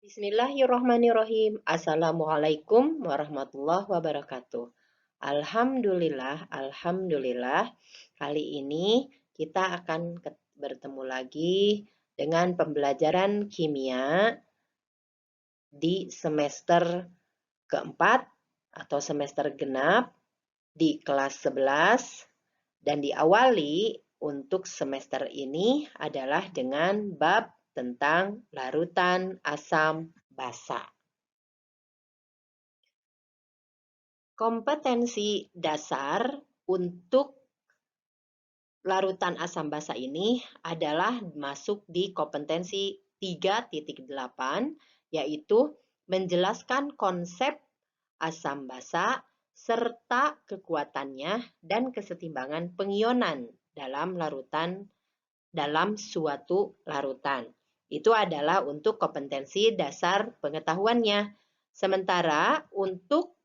Bismillahirrahmanirrahim. Assalamualaikum warahmatullahi wabarakatuh. Alhamdulillah. Kali ini kita akan bertemu lagi dengan pembelajaran kimia di semester keempat atau semester genap di kelas 11 dan diawali untuk semester ini adalah dengan bab tentang larutan asam basa. Kompetensi dasar untuk larutan asam basa ini adalah masuk di kompetensi 3.8, yaitu menjelaskan konsep asam basa serta kekuatannya dan kesetimbangan pengionan dalam suatu larutan. Itu adalah untuk kompetensi dasar pengetahuannya. Sementara untuk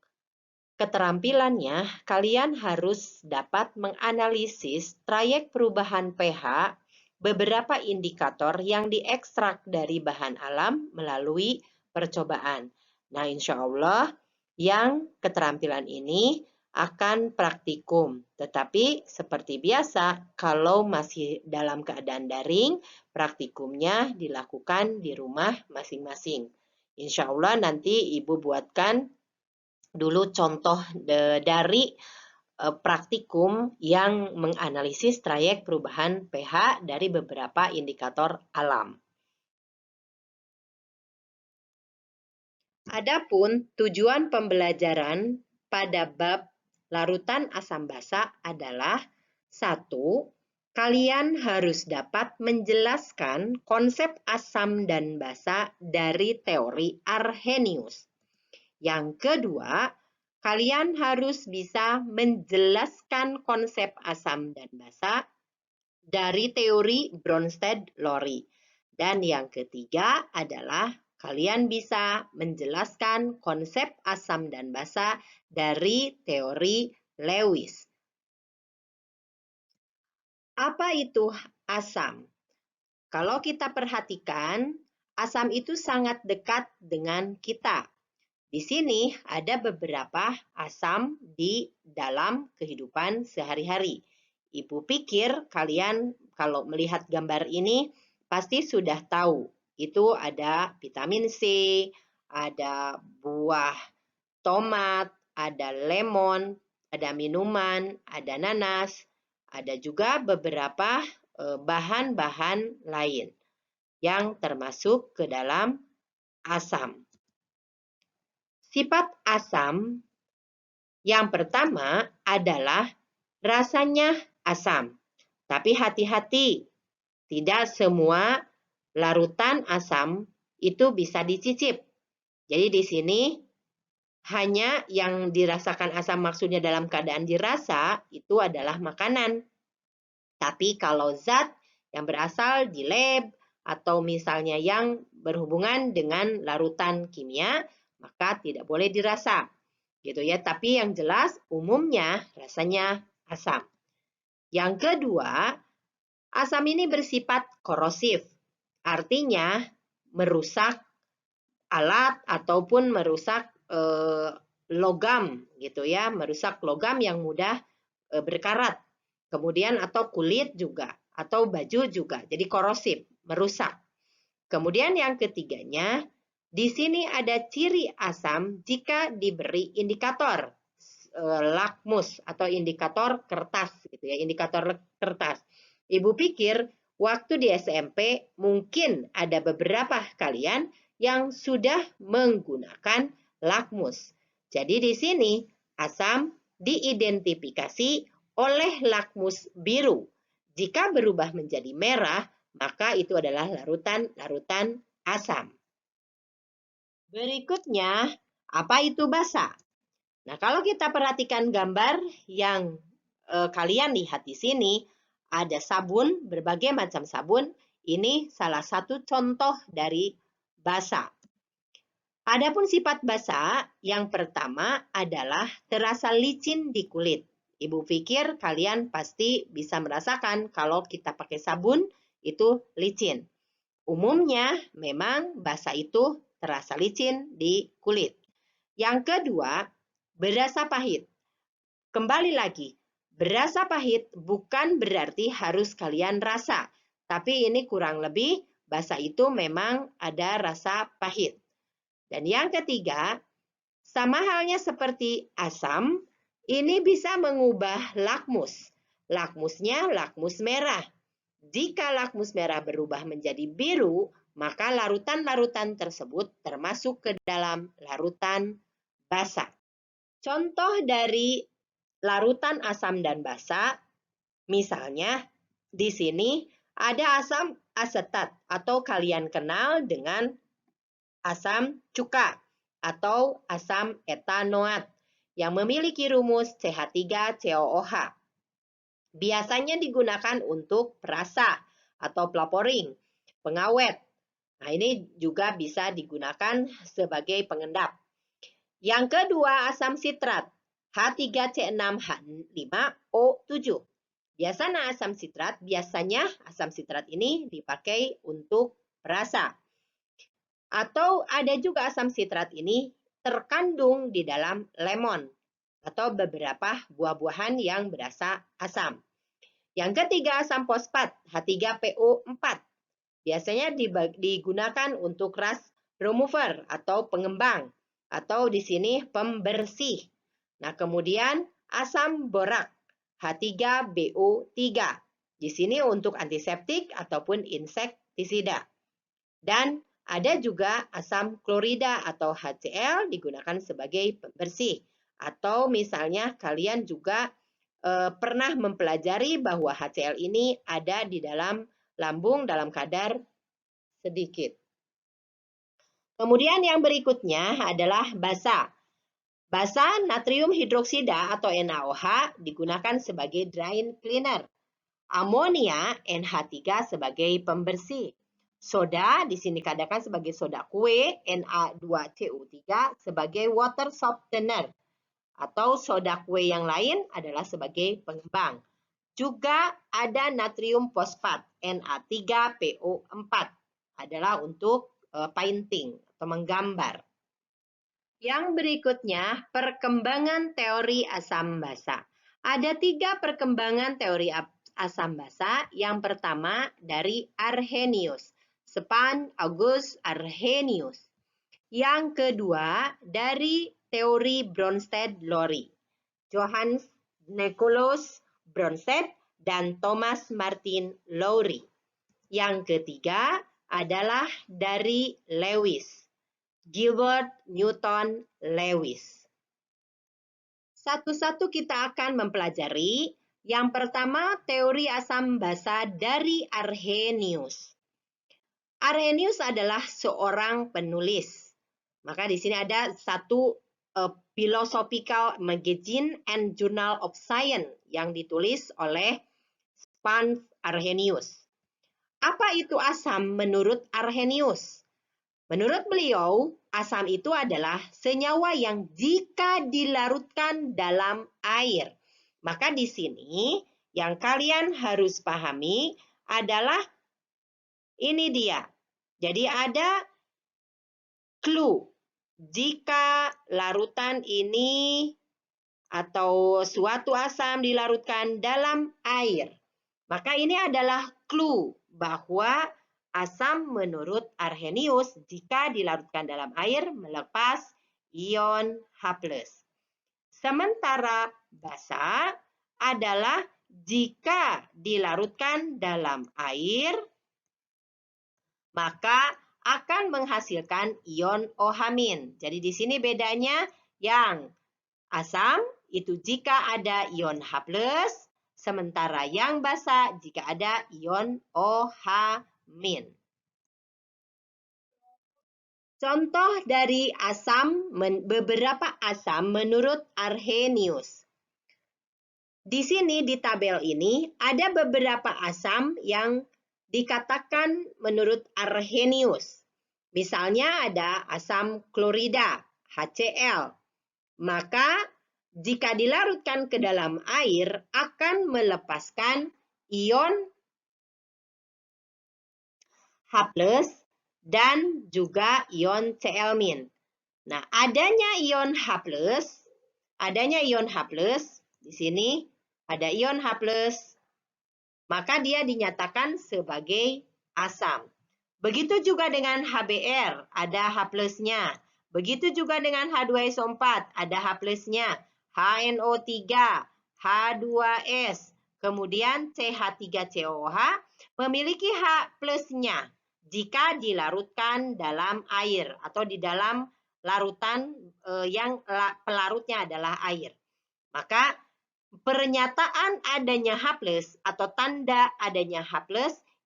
keterampilannya, kalian harus dapat menganalisis trayek perubahan pH beberapa indikator yang diekstrak dari bahan alam melalui percobaan. Nah, insya Allah yang keterampilan ini akan praktikum. Tetapi seperti biasa, kalau masih dalam keadaan daring, praktikumnya dilakukan di rumah masing-masing. Insya Allah nanti Ibu buatkan dulu contoh dari praktikum yang menganalisis trayek perubahan pH dari beberapa indikator alam. Adapun tujuan pembelajaran pada bab larutan asam basa adalah 1. Kalian harus dapat menjelaskan konsep asam dan basa dari teori Arrhenius. Yang kedua, kalian harus bisa menjelaskan konsep asam dan basa dari teori Bronsted-Lowry. Dan yang ketiga adalah kalian bisa menjelaskan konsep asam dan basa dari teori Lewis. Apa itu asam? Kalau kita perhatikan, asam itu sangat dekat dengan kita. Di sini ada beberapa asam di dalam kehidupan sehari-hari. Ibu pikir kalian kalau melihat gambar ini pasti sudah tahu. Itu ada vitamin C, ada buah tomat, ada lemon, ada minuman, ada nanas, ada juga beberapa bahan-bahan lain yang termasuk ke dalam asam. Sifat asam yang pertama adalah rasanya asam. Tapi hati-hati, tidak semua larutan asam itu bisa dicicip. Jadi di sini hanya yang dirasakan asam maksudnya dalam keadaan dirasa itu adalah makanan. Tapi kalau zat yang berasal di lab atau misalnya yang berhubungan dengan larutan kimia, maka tidak boleh dirasa. Gitu ya, tapi yang jelas umumnya rasanya asam. Yang kedua, asam ini bersifat korosif. Artinya merusak alat ataupun merusak logam gitu ya, merusak logam yang mudah berkarat. Kemudian atau kulit juga atau baju juga. Jadi korosif, merusak. Kemudian yang ketiganya, di sini ada ciri asam jika diberi indikator lakmus atau indikator kertas gitu ya, indikator kertas. Ibu pikir waktu di SMP mungkin ada beberapa kalian yang sudah menggunakan lakmus. Jadi di sini asam diidentifikasi oleh lakmus biru. Jika berubah menjadi merah, maka itu adalah larutan asam. Berikutnya, apa itu basa? Nah, kalau kita perhatikan gambar yang kalian lihat di sini, ada sabun, berbagai macam sabun. Ini salah satu contoh dari basa. Adapun sifat basa, yang pertama adalah terasa licin di kulit. Ibu pikir kalian pasti bisa merasakan kalau kita pakai sabun itu licin. Umumnya memang basa itu terasa licin di kulit. Yang kedua, berasa pahit. Kembali lagi, berasa pahit bukan berarti harus kalian rasa, tapi ini kurang lebih basa itu memang ada rasa pahit. Dan yang ketiga, sama halnya seperti asam, ini bisa mengubah lakmus. Lakmusnya lakmus merah. Jika lakmus merah berubah menjadi biru, maka larutan-larutan tersebut termasuk ke dalam larutan basa. Contoh dari larutan asam dan basa, misalnya di sini ada asam asetat atau kalian kenal dengan asam cuka atau asam etanoat yang memiliki rumus CH3COOH. Biasanya digunakan untuk perasa atau pelaporing, pengawet. Nah, ini juga bisa digunakan sebagai pengendap. Yang kedua, asam sitrat, H3C6H5O7. Biasanya asam sitrat ini dipakai untuk perasa. Atau ada juga asam sitrat ini terkandung di dalam lemon atau beberapa buah-buahan yang berasa asam. Yang ketiga, asam fosfat, H3PO4. Biasanya digunakan untuk rust remover atau pengembang, atau di sini pembersih. Nah, kemudian asam borak, H3BO3. Di sini untuk antiseptik ataupun insektisida. Dan ada juga asam klorida atau HCl digunakan sebagai pembersih. Atau misalnya kalian juga pernah mempelajari bahwa HCl ini ada di dalam lambung dalam kadar sedikit. Kemudian yang berikutnya adalah basa. Basa natrium hidroksida atau NaOH digunakan sebagai drain cleaner. Amonia NH3 sebagai pembersih. Soda di sini dikatakan sebagai soda kue, Na2CO3 sebagai water softener. Atau soda kue yang lain adalah sebagai pengembang. Juga ada natrium fosfat, Na3PO4, adalah untuk painting atau menggambar. Yang berikutnya, perkembangan teori asam basa. Ada 3 perkembangan teori asam basa. Yang pertama dari Arrhenius, Stefan August Arrhenius. Yang kedua dari teori Bronsted-Lowry, Johannes Nicolaus Bronsted dan Thomas Martin Lowry. Yang ketiga adalah dari Lewis, Gilbert Newton Lewis. Satu-satu kita akan mempelajari. Yang pertama, teori asam basa dari Arrhenius. Arrhenius adalah seorang penulis. Maka di sini ada satu Philosophical Magazine and Journal of Science yang ditulis oleh Stefan Arrhenius. Apa itu asam menurut Arrhenius? Menurut beliau, asam itu adalah senyawa yang jika dilarutkan dalam air. Maka di sini yang kalian harus pahami adalah ini dia. Jadi ada clue. Jika larutan ini atau suatu asam dilarutkan dalam air, maka ini adalah clue bahwa asam menurut Arrhenius jika dilarutkan dalam air melepas ion H+. Sementara basa adalah jika dilarutkan dalam air, maka akan menghasilkan ion OH-. Jadi di sini bedanya yang asam itu jika ada ion H+, sementara yang basa jika ada ion OH-. Contoh dari asam, beberapa asam menurut Arrhenius. Di sini di tabel ini ada beberapa asam yang dikatakan menurut Arrhenius. Misalnya ada asam klorida, HCl. Maka jika dilarutkan ke dalam air akan melepaskan ion H+ dan juga ion Cl-. Nah, adanya ion H+, di sini ada ion H+, maka dia dinyatakan sebagai asam. Begitu juga dengan HBr, ada H+-nya. Begitu juga dengan H2SO4, ada H+-nya. HNO3, H2S, kemudian CH3COH memiliki H+-nya jika dilarutkan dalam air atau di dalam larutan yang pelarutnya adalah air. Maka pernyataan adanya H+ atau tanda adanya H+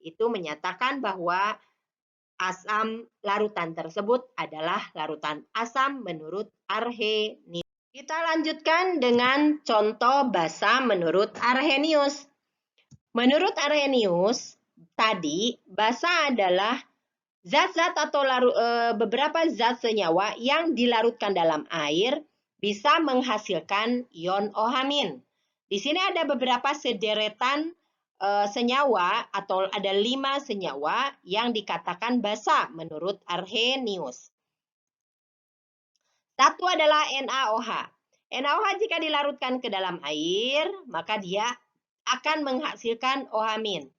itu menyatakan bahwa asam larutan tersebut adalah larutan asam menurut Arrhenius. Kita lanjutkan dengan contoh basa menurut Arrhenius. Menurut Arrhenius, tadi basa adalah zat-zat atau beberapa zat senyawa yang dilarutkan dalam air bisa menghasilkan ion OH-. Di sini ada beberapa sederetan senyawa atau ada 5 senyawa yang dikatakan basa menurut Arrhenius. Satu adalah NaOH. NaOH jika dilarutkan ke dalam air, maka dia akan menghasilkan OH-.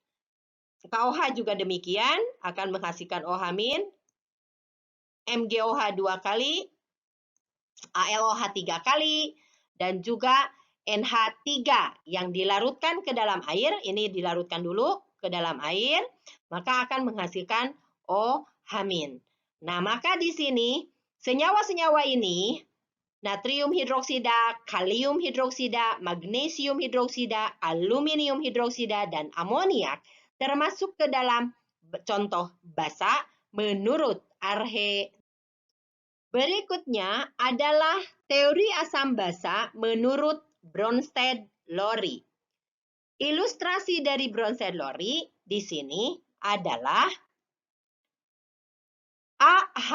KOH juga demikian, akan menghasilkan OH-, MgOH 2 kali, AlOH 3 kali, dan juga NH3 yang dilarutkan ke dalam air, ini dilarutkan dulu ke dalam air, maka akan menghasilkan OH-. Nah, maka di sini senyawa-senyawa ini, natrium hidroksida, kalium hidroksida, magnesium hidroksida, aluminium hidroksida, dan amoniak termasuk ke dalam contoh basa menurut Arrhenius. Berikutnya adalah teori asam basa menurut Bronsted-Lowry. Ilustrasi dari Bronsted-Lowry di sini adalah AH.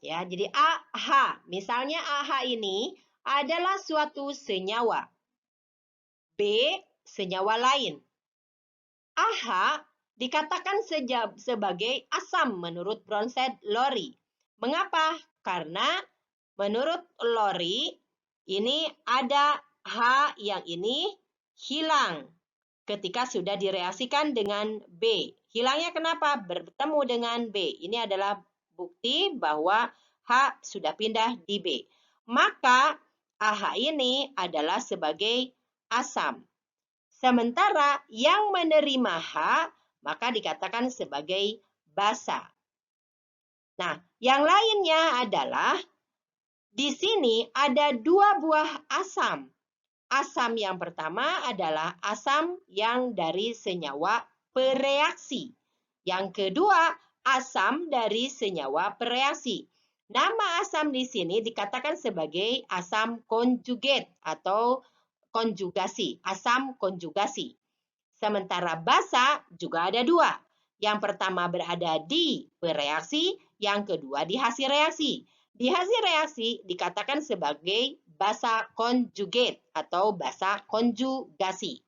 Ya, jadi AH, misalnya AH ini adalah suatu senyawa. B, senyawa lain. AH dikatakan sebagai asam menurut Bronsted-Lowry. Mengapa? Karena menurut Lowry, ini ada H yang ini hilang ketika sudah direaksikan dengan B. Hilangnya kenapa? Bertemu dengan B. Ini adalah bukti bahwa H sudah pindah di B. Maka AH ini adalah sebagai asam. Sementara yang menerima H, maka dikatakan sebagai basa. Nah, yang lainnya adalah di sini ada 2 buah asam. Asam yang pertama adalah asam yang dari senyawa bereaksi. Yang kedua, asam dari senyawa bereaksi. Nama asam di sini dikatakan sebagai asam konjugat atau konjugasi, asam konjugasi. Sementara basa juga ada 2. Yang pertama berada di bereaksi, yang kedua di hasil reaksi. Di hasil reaksi dikatakan sebagai basa konjugat atau basa konjugasi.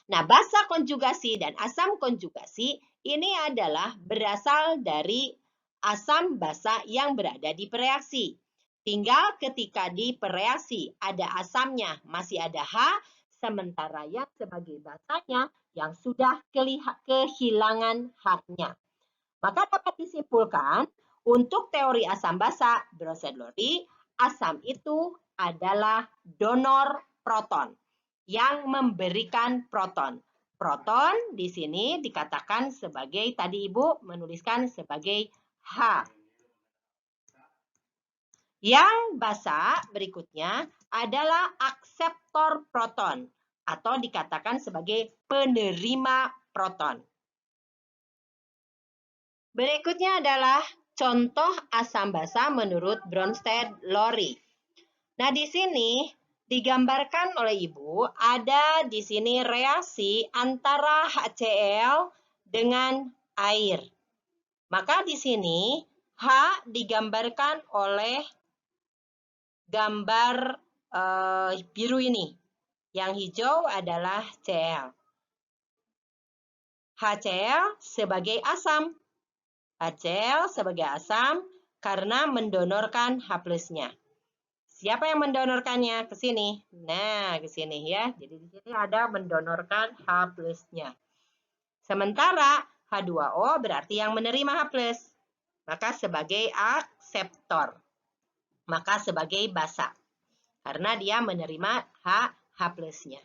Nah, basa konjugasi dan asam konjugasi ini adalah berasal dari asam basa yang berada di pereaksi. Tinggal ketika di pereaksi ada asamnya, masih ada H, sementara yang sebagai basanya yang sudah kehilangan H-nya. Maka dapat disimpulkan untuk teori asam basa Bronsted-Lowry, asam itu adalah donor proton yang memberikan proton. Proton di sini dikatakan sebagai, tadi Ibu menuliskan sebagai H. Yang basa berikutnya adalah akseptor proton atau dikatakan sebagai penerima proton. Berikutnya adalah contoh asam basa menurut Bronsted-Lowry. Nah, di sini digambarkan oleh Ibu, ada di sini reaksi antara HCl dengan air. Maka di sini H digambarkan oleh gambar biru ini. Yang hijau adalah Cl. HCl sebagai asam. HCl sebagai asam karena mendonorkan H+-nya. Siapa yang mendonorkannya? Ke sini. Nah, ke sini ya. Jadi di sini ada mendonorkan H+-nya. Sementara H2O berarti yang menerima H+. Maka sebagai akseptor. Maka sebagai basa. Karena dia menerima H+-nya.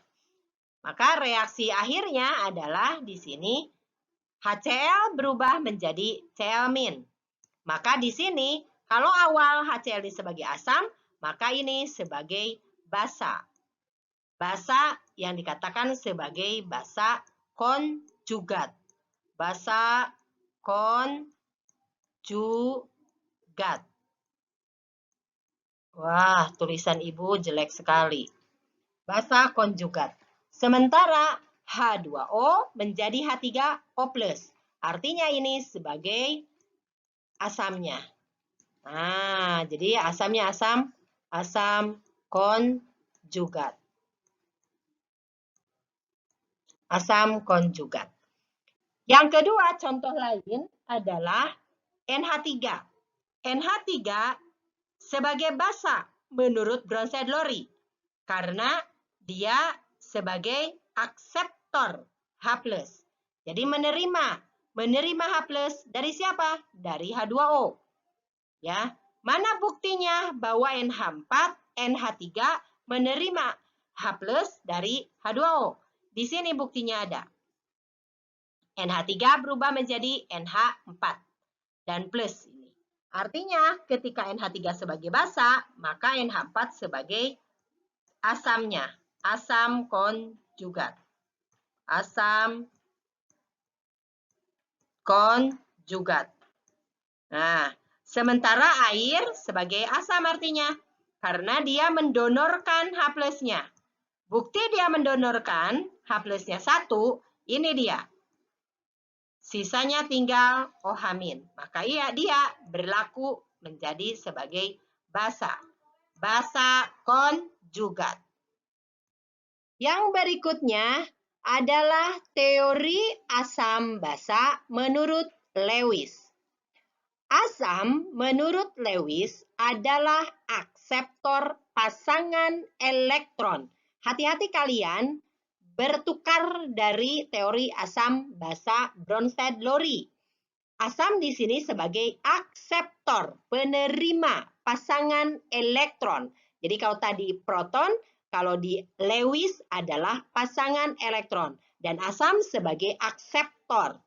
Maka reaksi akhirnya adalah di sini HCl berubah menjadi Cl-. Maka di sini kalau awal HCl ini sebagai asam, maka ini sebagai basa. Basa yang dikatakan sebagai basa konjugat. Basa konjugat. Wah, tulisan Ibu jelek sekali. Basa konjugat. Sementara H2O menjadi H3O+. Artinya ini sebagai asamnya. Nah, jadi asamnya asam konjugat. Asam konjugat. Yang kedua, contoh lain adalah NH3. NH3 sebagai basa menurut Bronsted-Lowry karena dia sebagai akseptor H+. Jadi menerima H+ dari siapa? Dari H2O. Ya, mana buktinya bahwa NH4, NH3 menerima H+ dari H2O? Di sini buktinya ada. NH3 berubah menjadi NH4 dan plus ini. Artinya ketika NH3 sebagai basa, maka NH4 sebagai asamnya, asam konjugat. Asam konjugat. Nah, sementara air sebagai asam artinya karena dia mendonorkan H+-nya. Bukti dia mendonorkan H+-nya 1, ini dia. Sisanya tinggal OH-. Maka dia berlaku menjadi sebagai basa. Basa konjugat. Yang berikutnya adalah teori asam basa menurut Lewis. Asam menurut Lewis adalah akseptor pasangan elektron. Hati-hati kalian bertukar dari teori asam basa Bronsted-Lowry. Asam di sini sebagai akseptor, penerima pasangan elektron. Jadi kalau tadi proton, kalau di Lewis adalah pasangan elektron. Dan asam sebagai akseptor.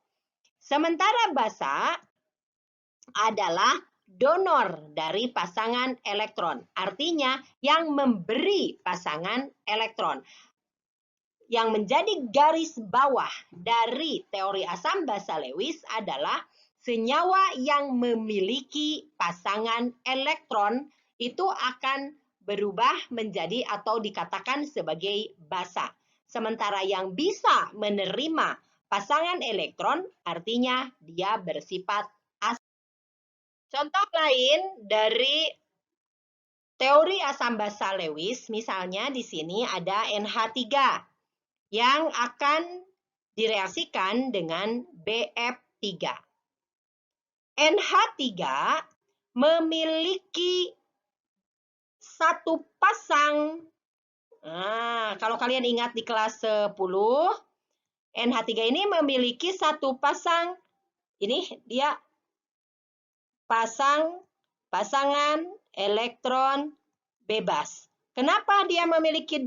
Sementara basa adalah donor dari pasangan elektron. Artinya yang memberi pasangan elektron. Yang menjadi garis bawah dari teori asam basa Lewis adalah senyawa yang memiliki pasangan elektron itu akan berubah menjadi atau dikatakan sebagai basa. Sementara yang bisa menerima pasangan elektron artinya dia bersifat asam. Contoh lain dari teori asam basa Lewis, misalnya di sini ada NH3 yang akan direaksikan dengan BF3. NH3 memiliki satu pasang. Nah, kalau kalian ingat di kelas 10, NH3 ini memiliki satu pasang. Ini dia pasangan elektron bebas. Kenapa dia memiliki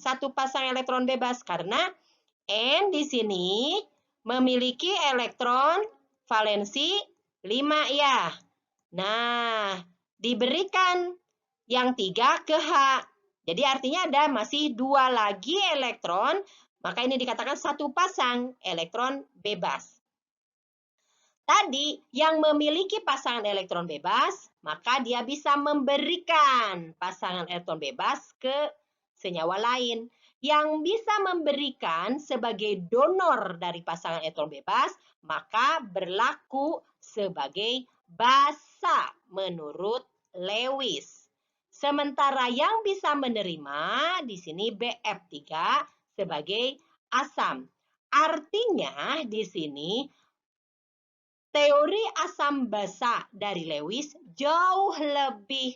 satu pasang elektron bebas? Karena N di sini memiliki elektron valensi 5 ya. Nah, diberikan yang 3 ke H. Jadi artinya ada masih 2 lagi elektron, maka ini dikatakan satu pasang elektron bebas. Tadi yang memiliki pasangan elektron bebas, maka dia bisa memberikan pasangan elektron bebas ke senyawa lain. Yang bisa memberikan sebagai donor dari pasangan elektron bebas, maka berlaku sebagai basa menurut Lewis. Sementara yang bisa menerima di sini BF3 sebagai asam. Artinya di sini teori asam basa dari Lewis jauh lebih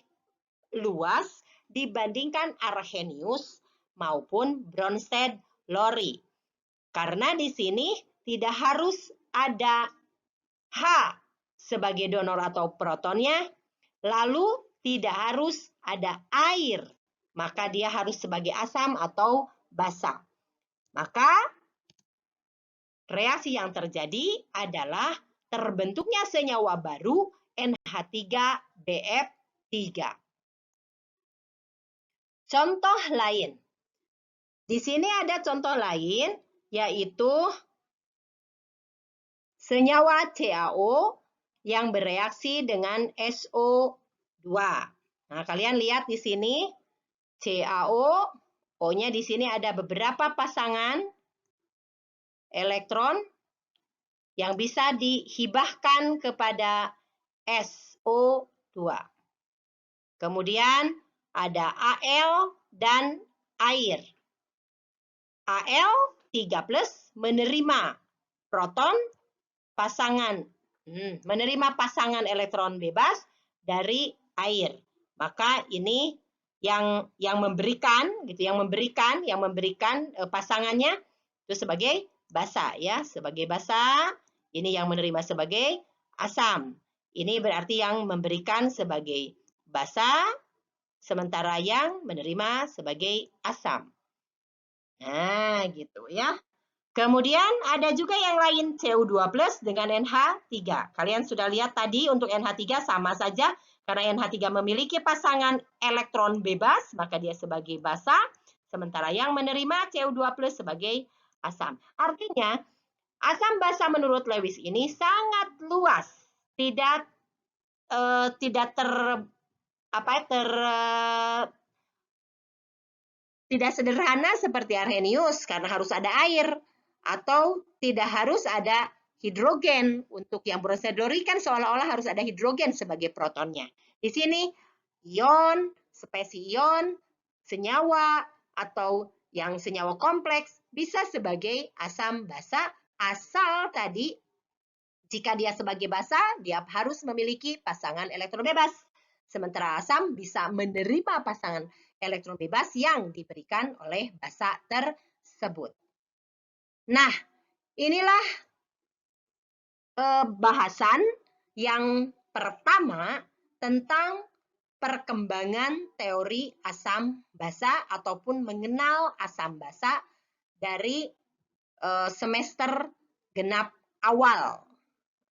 luas dibandingkan Arrhenius maupun Bronsted-Lowry. Karena di sini tidak harus ada H sebagai donor atau protonnya, lalu tidak harus ada air, maka dia harus sebagai asam atau basa. Maka reaksi yang terjadi adalah terbentuknya senyawa baru NH3BF3. Contoh lain. Di sini ada contoh lain, yaitu senyawa CaO yang bereaksi dengan SO2. Nah, kalian lihat di sini CaO, O-nya di sini ada beberapa pasangan elektron yang bisa dihibahkan kepada SO2. Kemudian ada Al dan air. Al 3+ menerima proton menerima pasangan elektron bebas dari air. Maka ini yang memberikan pasangannya itu sebagai basa ya, sebagai basa. Ini yang menerima sebagai asam. Ini berarti yang memberikan sebagai basa, sementara yang menerima sebagai asam. Nah, gitu ya. Kemudian ada juga yang lain, Cu2+ dengan NH3. Kalian sudah lihat tadi untuk NH3 sama saja, karena NH3 memiliki pasangan elektron bebas, maka dia sebagai basa, sementara yang menerima Cu2+ sebagai asam. Artinya, asam basa menurut Lewis ini sangat luas, tidak sederhana seperti Arrhenius karena harus ada air, atau tidak harus ada hidrogen. Untuk yang Bronsted-Lowry kan seolah-olah harus ada hidrogen sebagai protonnya. Di sini ion, spesies ion, senyawa, atau yang senyawa kompleks bisa sebagai asam basa, asal tadi jika dia sebagai basa, dia harus memiliki pasangan elektron bebas. Sementara asam bisa menerima pasangan elektron bebas yang diberikan oleh basa tersebut. Nah, inilah bahasan yang pertama tentang perkembangan teori asam basa ataupun mengenal asam basa dari semester genap awal.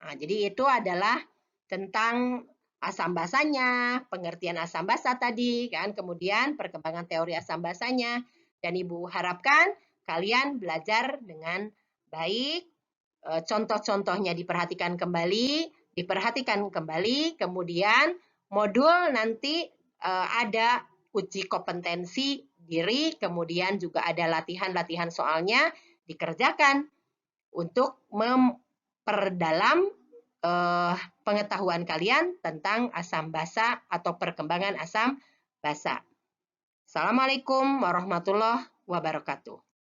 Nah, jadi itu adalah tentang asam basanya, pengertian asam basa tadi kan, kemudian perkembangan teori asam basanya, dan Ibu harapkan kalian belajar dengan baik, contoh-contohnya diperhatikan kembali, kemudian modul nanti ada uji kompetensi diri, kemudian juga ada latihan-latihan soalnya dikerjakan untuk memperdalam pengetahuan kalian tentang asam basa atau perkembangan asam basa. Assalamualaikum warahmatullahi wabarakatuh.